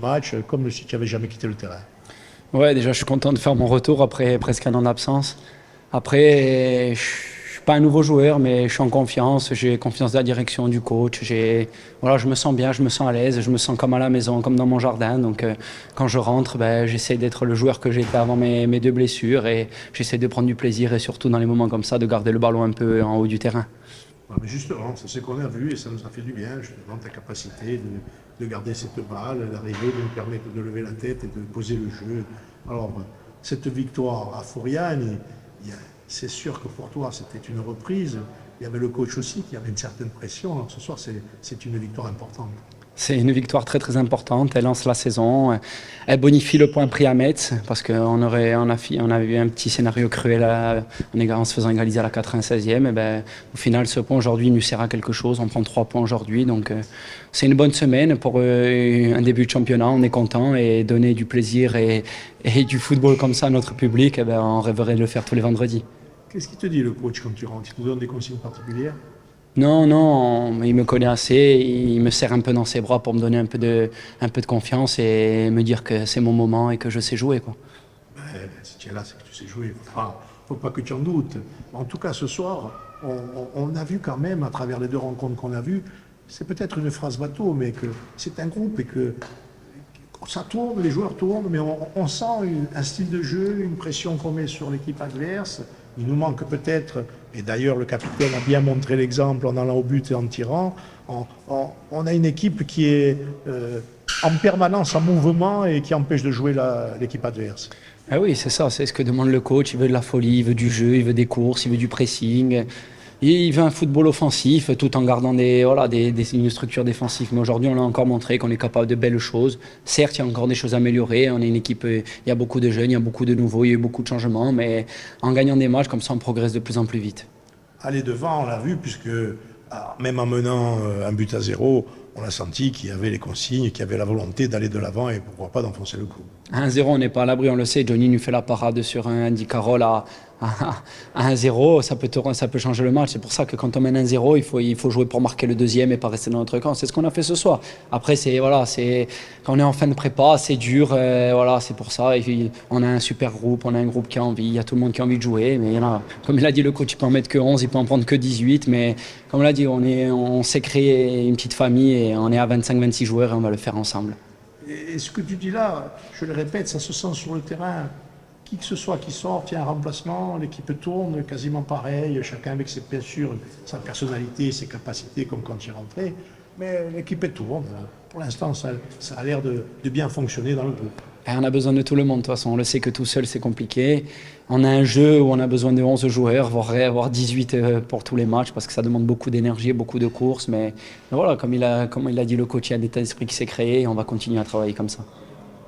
match, comme si tu n'avais jamais quitté le terrain. Ouais, déjà, je suis content de faire mon retour après presque un an d'absence. Après, je suis pas un nouveau joueur, mais je suis en confiance. J'ai confiance de la direction, du coach. Voilà, je me sens bien, je me sens à l'aise, je me sens comme à la maison, comme dans mon jardin. Donc, quand je rentre, ben, j'essaie d'être le joueur que j'étais avant mes deux blessures et j'essaie de prendre du plaisir et surtout dans les moments comme ça, de garder le ballon un peu en haut du terrain. Ouais, mais justement, c'est ce qu'on a vu et ça nous a fait du bien, justement, ta capacité de garder cette balle, d'arriver, de nous permettre de lever la tête et de poser le jeu. Alors, cette victoire à Fouriane, c'est sûr que pour toi, c'était une reprise. Il y avait le coach aussi qui avait une certaine pression. Alors, ce soir, c'est une victoire importante. C'est une victoire très très importante. Elle lance la saison. Elle bonifie le point pris à Metz parce on a eu un petit scénario cruel en se faisant égaliser à la 96e. Et ben, au final, ce point aujourd'hui nous sert à quelque chose. On prend 3 points aujourd'hui. Donc c'est une bonne semaine pour un début de championnat. On est content et donner du plaisir et du football comme ça à notre public, eh ben, on rêverait de le faire tous les vendredis. Qu'est-ce qu'il te dit, le coach, quand tu rentres? Il te donne des consignes particulières? Non, non, il me connaît assez, il me serre un peu dans ses bras pour me donner un peu de confiance et me dire que c'est mon moment et que je sais jouer, quoi. Si tu es là, c'est que tu sais jouer. Faut pas que tu en doutes. En tout cas, ce soir, on a vu quand même, à travers les 2 rencontres qu'on a vues, c'est peut-être une phrase bateau, mais que c'est un groupe et que ça tourne, les joueurs tournent, mais on sent un style de jeu, une pression qu'on met sur l'équipe adverse. Il nous manque peut-être, et d'ailleurs le capitaine a bien montré l'exemple en allant au but et en tirant, on a une équipe qui est en permanence en mouvement et qui empêche de jouer l'équipe adverse. Ah oui, c'est ça, c'est ce que demande le coach. Il veut de la folie, il veut du jeu, il veut des courses, il veut du pressing. Il veut un football offensif tout en gardant une structure défensive. Mais aujourd'hui, on a encore montré qu'on est capable de belles choses. Certes, il y a encore des choses à améliorer. On est une équipe, il y a beaucoup de jeunes, il y a beaucoup de nouveaux, il y a eu beaucoup de changements. Mais en gagnant des matchs, comme ça, on progresse de plus en plus vite. Aller devant, on l'a vu, puisque même en menant 1-0, on a senti qu'il y avait les consignes, qu'il y avait la volonté d'aller de l'avant et pourquoi pas d'enfoncer le coup. À 1-0, on n'est pas à l'abri, on le sait. Johnny nous fait la parade sur un Andy Carroll à 1-0, ça peut changer le match. C'est pour ça que quand on mène 1-0, il faut jouer pour marquer le deuxième et pas rester dans notre camp. C'est ce qu'on a fait ce soir. Après, quand on est en fin de prépa, c'est dur. Voilà, c'est pour ça. Et puis, on a un super groupe, on a un groupe qui a envie. Il y a tout le monde qui a envie de jouer. Mais il y en a, comme il a dit le coach, il peut en mettre que 11, il peut en prendre que 18. Mais comme il a dit, on s'est créé une petite famille et on est à 25-26 joueurs et on va le faire ensemble. Et ce que tu dis là, je le répète, ça se sent sur le terrain. Qui que ce soit qui sort, il y a un remplacement, l'équipe tourne quasiment pareil, chacun avec bien sûr sa personnalité, ses capacités comme quand il est rentré. Mais l'équipe tourne. Pour l'instant, ça a l'air de bien fonctionner dans le groupe. Et on a besoin de tout le monde, de toute façon. On le sait que tout seul, c'est compliqué. On a un jeu où on a besoin de 11 joueurs, voire 18 pour tous les matchs, parce que ça demande beaucoup d'énergie, beaucoup de courses. Mais voilà, comme il a dit le coach, il y a un état d'esprit qui s'est créé et on va continuer à travailler comme ça.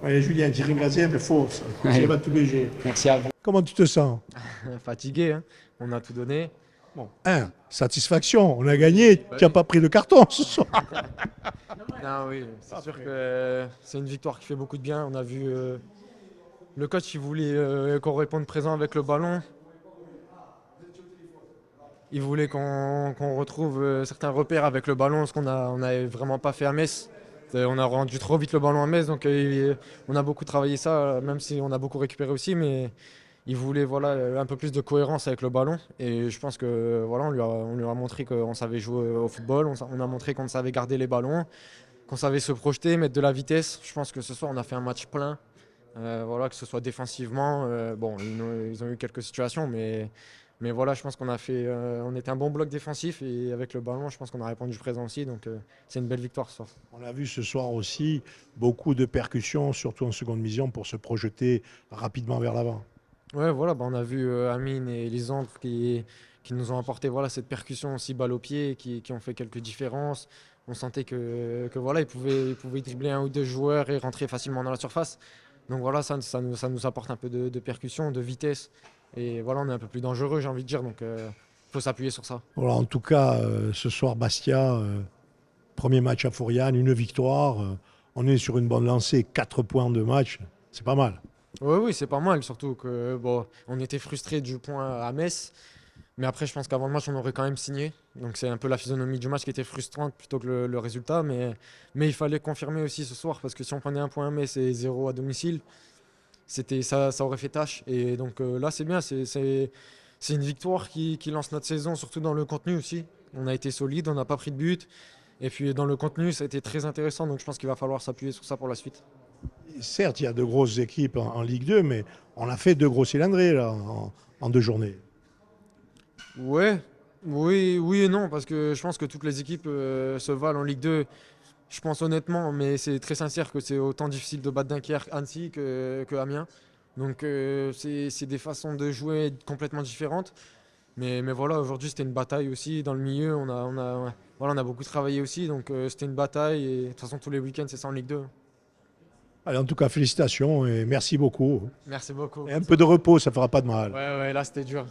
Ouais, Julien, tire une gazette, mais force. Tu vas tout léger. Merci à vous. Comment tu te sens? Fatigué, hein. On a tout donné. Bon, satisfaction, on a gagné. Tu n'as pas pris de carton ce soir. Non, oui, c'est sûr que c'est une victoire qui fait beaucoup de bien. On a vu le coach qui voulait qu'on réponde présent avec le ballon. Il voulait qu'on retrouve certains repères avec le ballon, ce qu'on n'avait vraiment pas fait à Metz. On a rendu trop vite le ballon à Metz, donc on a beaucoup travaillé ça, même si on a beaucoup récupéré aussi. Mais il voulait un peu plus de cohérence avec le ballon. Et je pense que on lui a montré qu'on savait jouer au football, on a montré qu'on savait garder les ballons, qu'on savait se projeter, mettre de la vitesse. Je pense que ce soir, on a fait un match plein. Que ce soit défensivement. Ils ont eu quelques situations, mais voilà, je pense on était un bon bloc défensif et avec le ballon, je pense qu'on a répondu présent aussi. Donc c'est une belle victoire ce soir. On a vu ce soir aussi beaucoup de percussions, surtout en seconde mission, pour se projeter rapidement vers l'avant. Ouais, voilà, on a vu Amine et Lisandre qui nous ont apporté cette percussion aussi balle au pied, qui ont fait quelques différences. On sentait que ils pouvaient dribbler un ou deux joueurs et rentrer facilement dans la surface. Donc voilà, ça nous apporte un peu de percussion, de vitesse. Et voilà, on est un peu plus dangereux, j'ai envie de dire. Donc faut s'appuyer sur ça. Voilà, en tout cas, ce soir, Bastia, premier match à Fouriane, une victoire. On est sur une bonne lancée, 4 points de match. C'est pas mal. Oui, c'est pas mal, surtout que on était frustrés du point à Metz. Mais après, je pense qu'avant le match, on aurait quand même signé. Donc c'est un peu la physionomie du match qui était frustrante plutôt que le résultat. Mais il fallait confirmer aussi ce soir parce que si on prenait un point à Metz et 0 à domicile, ça aurait fait tâche. Et donc là, c'est bien. C'est une victoire qui lance notre saison, surtout dans le contenu aussi. On a été solide, on n'a pas pris de but. Et puis dans le contenu, ça a été très intéressant. Donc je pense qu'il va falloir s'appuyer sur ça pour la suite. Certes, il y a de grosses équipes en Ligue 2, mais on a fait 2 gros cylindrés là, en 2 journées. Ouais, oui et non, parce que je pense que toutes les équipes se valent en Ligue 2. Je pense honnêtement, mais c'est très sincère que c'est autant difficile de battre Dunkerque, Annecy que Amiens. Donc c'est des façons de jouer complètement différentes. Mais voilà, aujourd'hui c'était une bataille aussi dans le milieu. Voilà, on a beaucoup travaillé aussi, donc c'était une bataille. Et de toute façon, tous les week-ends, c'est ça en Ligue 2. Allez, en tout cas, félicitations et merci beaucoup. Merci beaucoup. Et un peu de repos, ça fera pas de mal. Ouais, là c'était dur.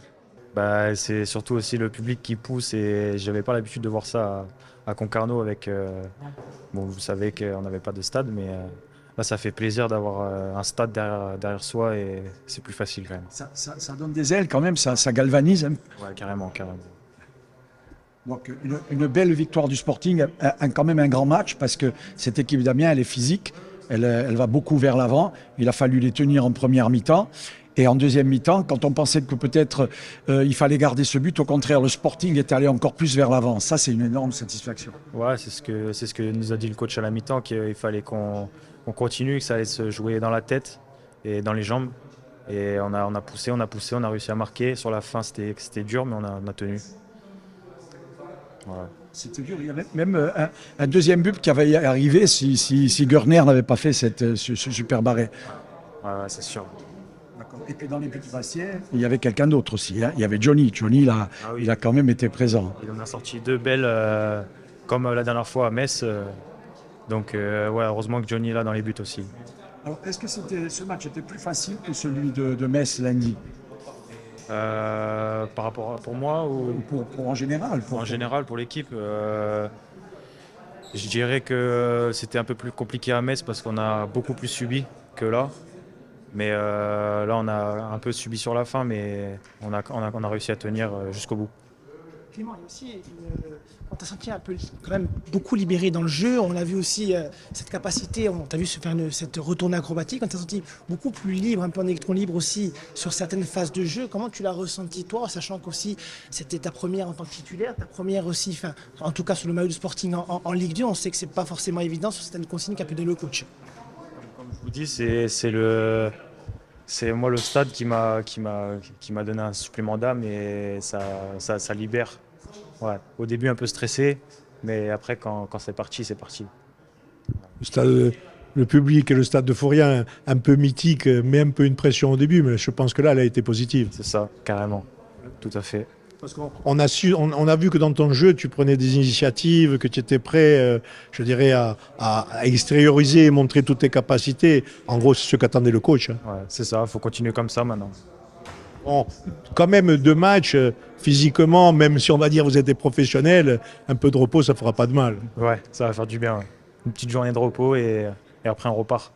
Bah, c'est surtout aussi le public qui pousse et j'avais pas l'habitude de voir ça à Concarneau avec. Bon, vous savez qu'on n'avait pas de stade, mais là, ça fait plaisir d'avoir un stade derrière soi et c'est plus facile quand même. Ça donne des ailes quand même, ça galvanise. Ouais, carrément. Donc une belle victoire du Sporting, quand même un grand match parce que cette équipe d'Amiens, elle est physique, elle va beaucoup vers l'avant. Il a fallu les tenir en première mi-temps. Et en deuxième mi-temps, quand on pensait que peut-être il fallait garder ce but, au contraire, le Sporting est allé encore plus vers l'avant. Ça, c'est une énorme satisfaction. Ouais, c'est ce que nous a dit le coach à la mi-temps, qu'il fallait qu'on continue, que ça allait se jouer dans la tête et dans les jambes. Et on a poussé, on a réussi à marquer. Sur la fin, c'était dur, mais on a tenu. Voilà. C'était dur. Il y avait même un deuxième but qui avait arrivé si Görner n'avait pas fait ce super arrêt. Ouais, c'est sûr. Et puis dans les petits vestiaires, il y avait quelqu'un d'autre aussi. Hein. Il y avait Johnny. Johnny, là, oui. il a quand même été présent. Il en a sorti 2 belles, comme la dernière fois à Metz. Donc, ouais, heureusement que Johnny est là dans les buts aussi. Alors, est-ce que ce match était plus facile que celui de Metz lundi? Par rapport pour moi ou Pour en général en général pour l'équipe, je dirais que c'était un peu plus compliqué à Metz parce qu'on a beaucoup plus subi que là. Mais là, on a un peu subi sur la fin, mais on a réussi à tenir jusqu'au bout. Clément, il y a aussi, on t'a senti un peu quand même beaucoup libéré dans le jeu. On a vu aussi cette capacité, on t'a vu se faire cette retournée acrobatique. On t'a senti beaucoup plus libre, un peu en électron libre aussi sur certaines phases de jeu. Comment tu l'as ressenti toi, sachant qu'aussi c'était ta première en tant que titulaire, ta première aussi, en tout cas sur le maillot du Sporting en Ligue 2. On sait que c'est pas forcément évident sur certaines consignes qu'a pu donner le coach. Comme je vous dis, c'est moi le stade qui m'a donné un supplément d'âme et ça libère. Ouais. Au début un peu stressé, mais après quand c'est parti, c'est parti. Le public et le stade de Fourien, un peu mythique, mais un peu une pression au début, mais je pense que là, elle a été positive. C'est ça, carrément, tout à fait. Parce qu'on a vu que dans ton jeu, tu prenais des initiatives, que tu étais prêt, je dirais, à extérioriser et montrer toutes tes capacités. En gros, c'est ce qu'attendait le coach. Hein. Ouais, c'est ça, il faut continuer comme ça maintenant. Bon, quand même 2 matchs, physiquement, même si on va dire vous êtes des professionnels, un peu de repos, ça fera pas de mal. Ouais, ça va faire du bien. Ouais. Une petite journée de repos et après on repart.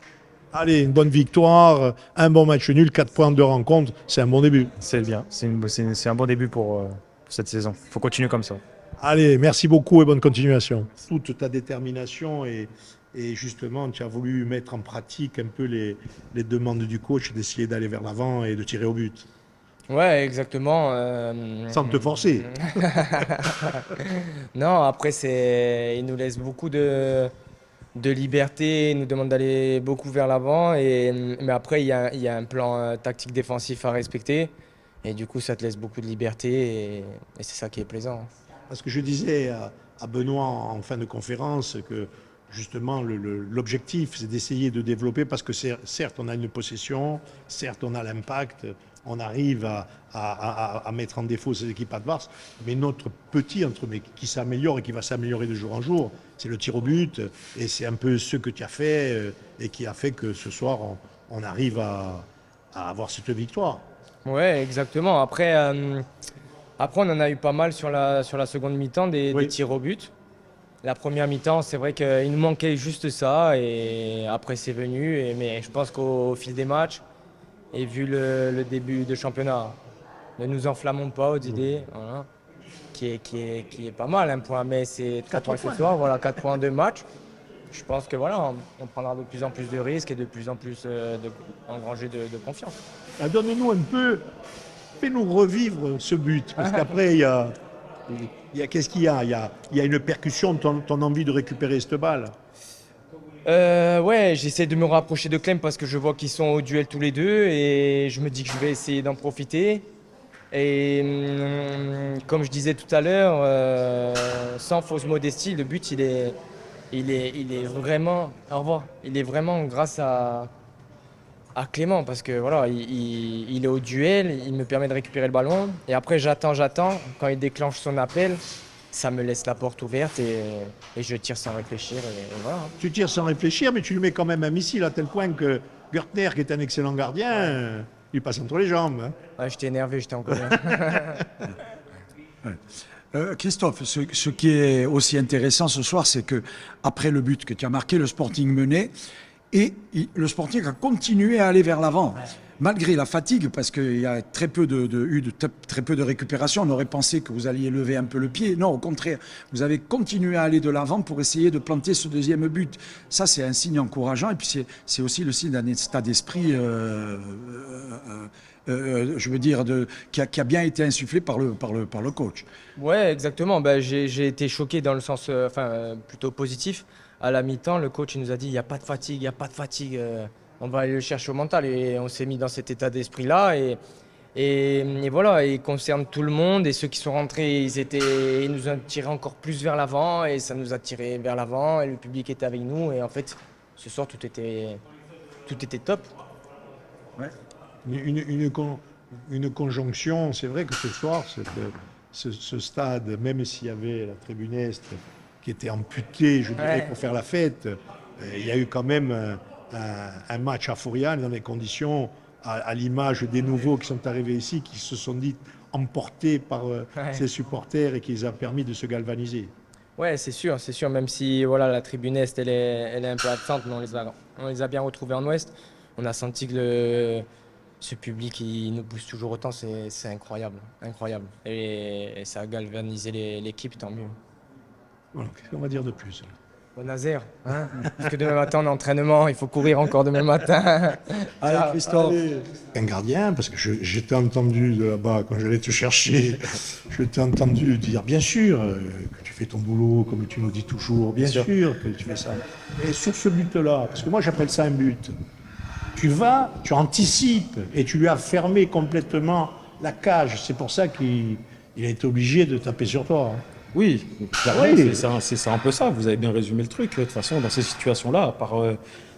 Allez, une bonne victoire, un bon match nul, 4 points de rencontre, c'est un bon début. C'est bien, c'est un bon début pour cette saison. Il faut continuer comme ça. Allez, merci beaucoup et bonne continuation. Toute ta détermination et justement, tu as voulu mettre en pratique un peu les demandes du coach, d'essayer d'aller vers l'avant et de tirer au but. Ouais, exactement. Sans te forcer. Non, après, il nous laisse beaucoup de liberté, il nous demande d'aller beaucoup vers l'avant. Mais après, il y a un plan tactique défensif à respecter. Et du coup, ça te laisse beaucoup de liberté et c'est ça qui est plaisant. Parce que je disais à Benoît en fin de conférence que justement l'objectif, c'est d'essayer de développer, parce que certes, on a une possession, certes, on a l'impact, on arrive à mettre en défaut ces équipes adverses, mais notre petit, qui s'améliore et qui va s'améliorer de jour en jour, c'est le tir au but, et c'est un peu ce que tu as fait et qui a fait que ce soir, on arrive à avoir cette victoire. Ouais, exactement. Après, on en a eu pas mal sur la seconde mi-temps, des tirs au but. La première mi-temps, c'est vrai qu'il nous manquait juste ça, et après c'est venu. Mais je pense qu'au fil des matchs, et vu le début de championnat, Ne nous enflammons pas aux idées. Voilà. Qui est pas mal hein, pour un mais c'est 3 points ce soir, voilà, 4 points de match. Je pense que voilà, on prendra de plus en plus de risques et de plus en plus engranger de confiance. Donne-nous un peu, fais-nous revivre ce but, parce qu'après, qu'est-ce qu'il y a? Il y a une percussion de ton envie de récupérer cette balle. Ouais, j'essaie de me rapprocher de Clem parce que je vois qu'ils sont au duel tous les deux et je me dis que je vais essayer d'en profiter. Et comme je disais tout à l'heure, sans fausse modestie, le but il est vraiment, au revoir, il est vraiment grâce à Clément parce que voilà, il est au duel, il me permet de récupérer le ballon et après j'attends. Quand il déclenche son appel, ça me laisse la porte ouverte et je tire sans réfléchir et voilà. Tu tires sans réfléchir, mais tu lui mets quand même un missile à tel point que Gertner, qui est un excellent gardien, il passe entre les jambes. Hein. Ouais, j'étais énervé, j'étais en colère. Christophe, ce qui est aussi intéressant ce soir, c'est que après le but que tu as marqué, le Sporting menait et le Sporting a continué à aller vers l'avant. Malgré la fatigue, parce qu'il y a très peu de récupération, on aurait pensé que vous alliez lever un peu le pied. Non, au contraire, vous avez continué à aller de l'avant pour essayer de planter ce deuxième but. Ça, c'est un signe encourageant et puis c'est aussi le signe d'un état d'esprit, je veux dire, qui a bien été insufflé par le coach. Ouais, exactement. Ben, j'ai été choqué dans le sens plutôt positif. À la mi-temps, le coach il nous a dit il n'y a pas de fatigue, il n'y a pas de fatigue. On va aller le chercher au mental et on s'est mis dans cet état d'esprit-là et voilà, il concerne tout le monde et ceux qui sont rentrés, ils nous ont tiré encore plus vers l'avant et ça nous a tiré vers l'avant et le public était avec nous et en fait ce soir tout était top. Ouais. Une conjonction, c'est vrai que ce soir, ce stade, même s'il y avait la tribune Est qui était amputée, je dirais, pour faire la fête, il y a eu quand même un match à Fouriane dans des conditions, à l'image des nouveaux qui sont arrivés ici, qui se sont dit emportés par ces supporters et qui les a permis de se galvaniser. Ouais, c'est sûr, même si voilà, la tribune Est elle est un peu absente, mais on les a bien retrouvés en Ouest. On a senti que ce public il nous pousse toujours autant, c'est incroyable. Et ça a galvanisé l'équipe, tant mieux. Voilà, qu'est-ce qu'on va dire de plus? Bon Nazaire, hein parce que demain matin on est en entraînement, il faut courir encore demain matin. Allez, Christophe. Un gardien, parce que j'étais entendu de là-bas, quand j'allais te chercher, je t'ai entendu dire, bien sûr, que tu fais ton boulot, comme tu nous dis toujours, bien sûr que tu fais ça. Et sur ce but-là, parce que moi j'appelle ça un but, tu anticipes, et tu lui as fermé complètement la cage. C'est pour ça qu'il a été obligé de taper sur toi. Hein. Oui, clairement, c'est un peu ça. Vous avez bien résumé le truc. De toute façon, dans ces situations-là, à part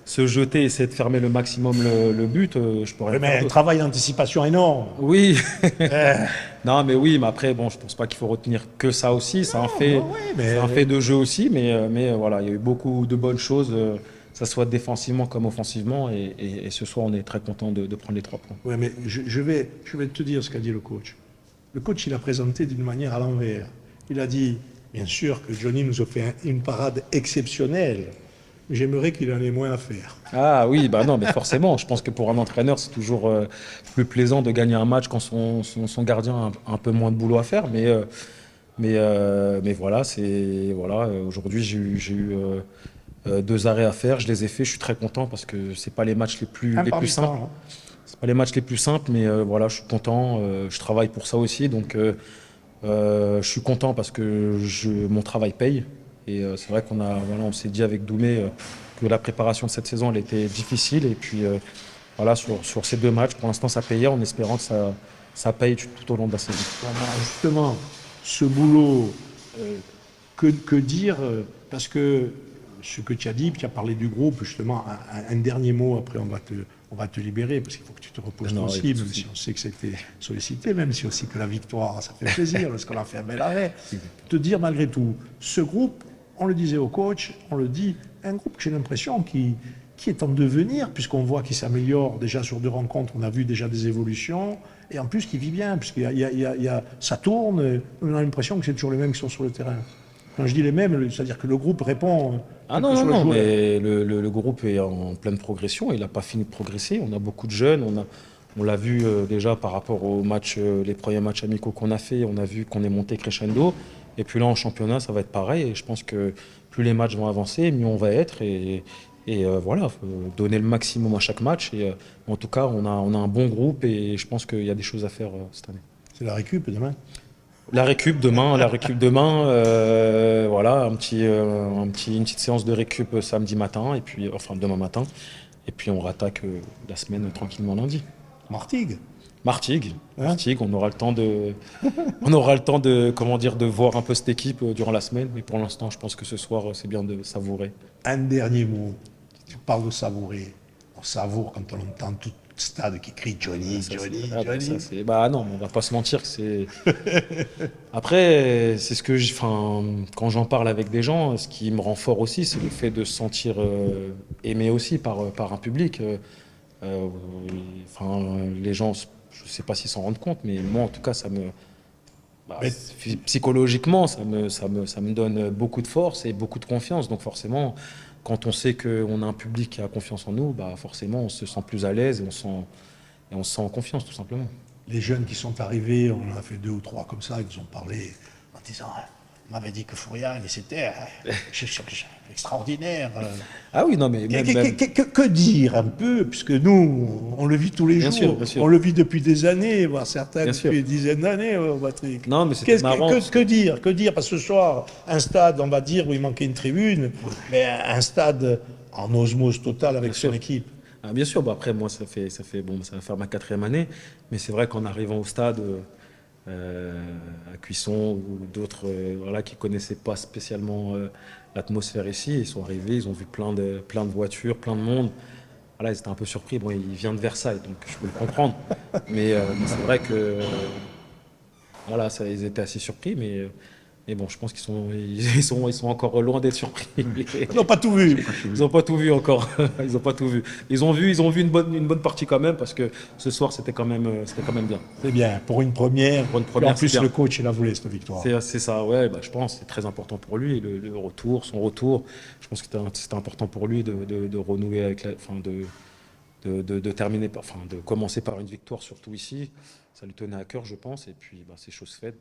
se jeter et essayer de fermer le maximum le but, je pourrais. Mais un travail d'anticipation énorme. Oui. Non, mais oui, mais après, bon, je pense pas qu'il faut retenir que ça aussi. C'est un fait de jeu aussi, mais voilà, il y a eu beaucoup de bonnes choses, que ça soit défensivement comme offensivement, et ce soir, on est très content de prendre les 3 points. Oui, mais je vais te dire ce qu'a dit le coach. Le coach, il a présenté d'une manière à l'envers. Il a dit, bien sûr, que Johnny nous a fait une parade exceptionnelle. J'aimerais qu'il en ait moins à faire. Ah oui, bah non, mais forcément. Je pense que pour un entraîneur, c'est toujours plus plaisant de gagner un match quand son gardien a un peu moins de boulot à faire. Mais voilà, aujourd'hui, j'ai eu 2 arrêts à faire. Je les ai faits. Je suis très content parce que c'est pas les matchs les plus simples. C'est pas les matchs les plus simples, mais voilà, je suis content. Je travaille pour ça aussi, donc. Je suis content parce que mon travail paye et c'est vrai on s'est dit avec Doumé que la préparation de cette saison elle était difficile et puis voilà sur ces 2 matchs pour l'instant ça payait en espérant que ça paye tout au long de la saison. Justement, ce boulot, que dire parce que ce que tu as dit, tu as parlé du groupe, justement, un dernier mot, après on va te libérer, parce qu'il faut que tu te reposes aussi, même si on sait que c'était sollicité, même si aussi que la victoire, ça fait plaisir, lorsqu'on a fait un bel arrêt. Te dire malgré tout, ce groupe, on le disait au coach, on le dit, un groupe que j'ai l'impression qui est en devenir, puisqu'on voit qu'il s'améliore déjà sur 2 rencontres, on a vu déjà des évolutions, et en plus qui vit bien, ça tourne, on a l'impression que c'est toujours les mêmes qui sont sur le terrain. Quand je dis les mêmes, c'est-à-dire que le groupe répond. Ah non, mais le groupe est en pleine progression. Il n'a pas fini de progresser. On a beaucoup de jeunes, On l'a vu déjà par rapport aux matchs, les premiers matchs amicaux qu'on a fait, on a vu qu'on est monté crescendo. Et puis là, en championnat, ça va être pareil. Et je pense que plus les matchs vont avancer, mieux on va être. Et voilà, faut donner le maximum à chaque match. Et en tout cas, on a un bon groupe et je pense qu'il y a des choses à faire cette année. C'est la récup demain. La récup demain, voilà, une petite séance de récup samedi matin, et puis, enfin demain matin. Et puis on rattaque la semaine tranquillement lundi. Martigues. Martigues, Hein? Martigues, on aura le temps de, comment dire, de voir un peu cette équipe durant la semaine. Mais pour l'instant, je pense que ce soir, c'est bien de savourer. Un dernier mot. Tu parles de savourer. On savoure quand on entend tout le stade qui crie Johnny, Johnny, Johnny. Bah non, on va pas se mentir que c'est. Après, c'est ce que enfin, quand j'en parle avec des gens, ce qui me rend fort aussi, c'est le fait de se sentir aimé aussi par un public. Enfin, les gens, je sais pas s'ils s'en rendent compte, mais moi, en tout cas, ça me. Bah, Mais- psychologiquement, ça me donne beaucoup de force et beaucoup de confiance. Donc forcément, quand on sait qu'on a un public qui a confiance en nous, bah forcément, on se sent plus à l'aise et on se sent en confiance, tout simplement. Les jeunes qui sont arrivés, on en a fait 2 ou 3 comme ça, ils nous ont parlé en disant on m'avait dit que Fourian, c'était extraordinaire. Ah oui, non, mais Que dire un peu, puisque nous, on le vit tous les Bien jours, sûr, bien sûr. on le vit depuis des années, voire certains Bien depuis sûr. des dizaines d'années, Patrick. Non, mais c'était marrant. Que dire, parce que ce soir, un stade, on va dire, où il manquait une tribune, mais un stade en osmose totale avec Bien son sûr. équipe. Ah, bien sûr, bah après, moi, ça va faire ma 4e année. Mais c'est vrai qu'en arrivant au stade, à Cuisson ou d'autres voilà, qui ne connaissaient pas spécialement l'atmosphère ici, ils sont arrivés, ils ont vu plein de voitures, plein de monde. Voilà, ils étaient un peu surpris. Bon, il vient de Versailles, donc je peux le comprendre. Mais c'est vrai que voilà, ils étaient assez surpris. Mais bon, je pense ils sont encore loin d'être surpris. Ils n'ont pas tout vu. Ils n'ont pas tout vu encore. Ils n'ont pas tout vu. Ils ont vu une bonne partie quand même parce que ce soir c'était quand même bien. C'est bien, pour une première. Pour une première, En plus, c'est bien. le coach, il a voulu cette victoire. C'est ça, ouais. Bah, je pense que c'est très important pour lui le retour, son retour. Je pense que c'était important pour lui de renouer avec enfin de terminer, enfin de commencer par une victoire surtout ici. Ça lui tenait à cœur, je pense. Et puis bah, c'est chose faite.